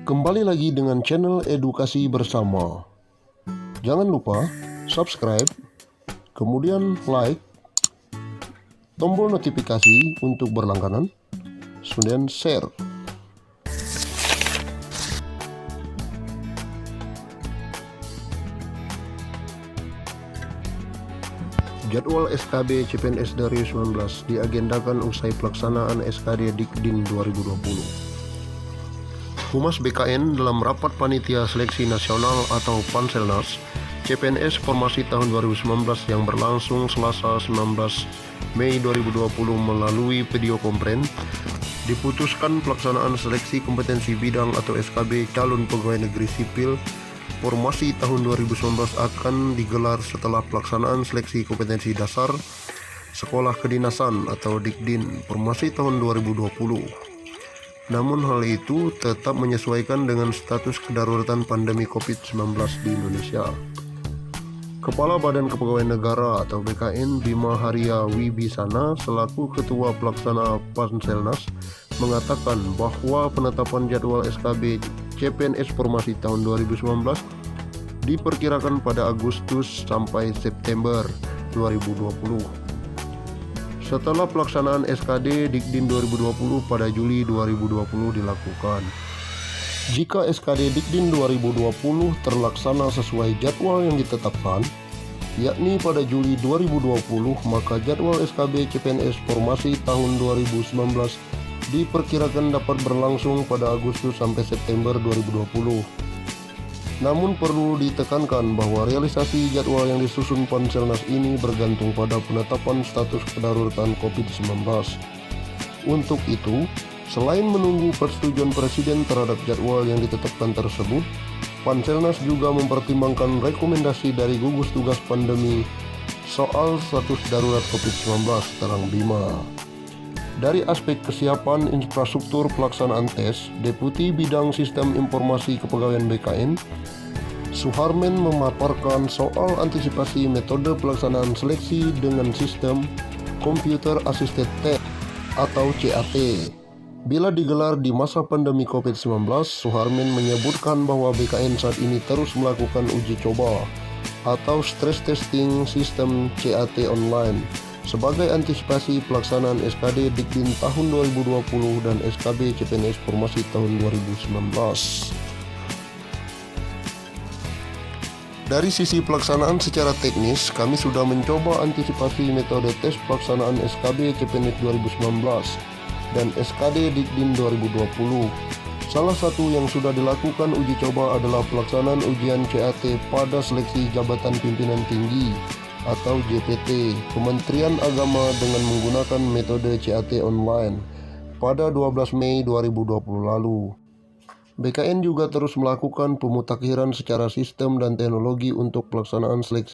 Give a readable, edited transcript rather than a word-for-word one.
Kembali lagi dengan channel Edukasi Bersama. Jangan lupa subscribe, kemudian like, tombol notifikasi untuk berlangganan, kemudian share. Jadwal SKB CPNS 2019 diagendakan usai pelaksanaan SKD Dikdin 2020. Humas BKN dalam rapat Panitia Seleksi Nasional atau Panselnas CPNS Formasi tahun 2019 yang berlangsung Selasa 19 Mei 2020 melalui video konferensi, diputuskan pelaksanaan seleksi kompetensi bidang atau SKB calon pegawai negeri sipil Formasi tahun 2019 akan digelar setelah pelaksanaan seleksi kompetensi dasar Sekolah Kedinasan atau Dikdin Formasi tahun 2020. Namun hal itu tetap menyesuaikan dengan status kedaruratan pandemi COVID-19 di Indonesia. Kepala Badan Kepegawaian Negara atau BKN Bima Haria Wibisana selaku Ketua Pelaksana Panselnas mengatakan bahwa penetapan jadwal SKB CPNS Formasi tahun 2019 diperkirakan pada Agustus sampai September 2020. Setelah pelaksanaan SKD Dikdin 2020 pada Juli 2020 dilakukan. Jika SKD Dikdin 2020 terlaksana sesuai jadwal yang ditetapkan, yakni pada Juli 2020, maka jadwal SKB CPNS Formasi tahun 2019 diperkirakan dapat berlangsung pada Agustus sampai September 2020. Namun perlu ditekankan bahwa realisasi jadwal yang disusun Panselnas ini bergantung pada penetapan status kedaruratan COVID-19. Untuk itu, selain menunggu persetujuan Presiden terhadap jadwal yang ditetapkan tersebut, Panselnas juga mempertimbangkan rekomendasi dari gugus tugas pandemi soal status darurat COVID-19, terang Bima. Dari aspek kesiapan infrastruktur pelaksanaan tes, Deputi Bidang Sistem Informasi Kepegawaian BKN, Suharmen memaparkan soal antisipasi metode pelaksanaan seleksi dengan sistem Computer Assisted Test atau CAT. Bila digelar di masa pandemi COVID-19, Suharmen menyebutkan bahwa BKN saat ini terus melakukan uji coba atau stress testing sistem CAT online sebagai antisipasi pelaksanaan SKD Dikdin tahun 2020 dan SKB CPNS Formasi tahun 2019. Dari sisi pelaksanaan secara teknis, kami sudah mencoba antisipasi metode tes pelaksanaan SKB CPNS 2019 dan SKD Dikdin 2020. Salah satu yang sudah dilakukan uji coba adalah pelaksanaan ujian CAT pada seleksi jabatan pimpinan tinggi atau JPT Kementerian Agama dengan menggunakan metode CAT online pada 12 Mei 2020 lalu. BKN juga terus melakukan pemutakhiran secara sistem dan teknologi untuk pelaksanaan seleksi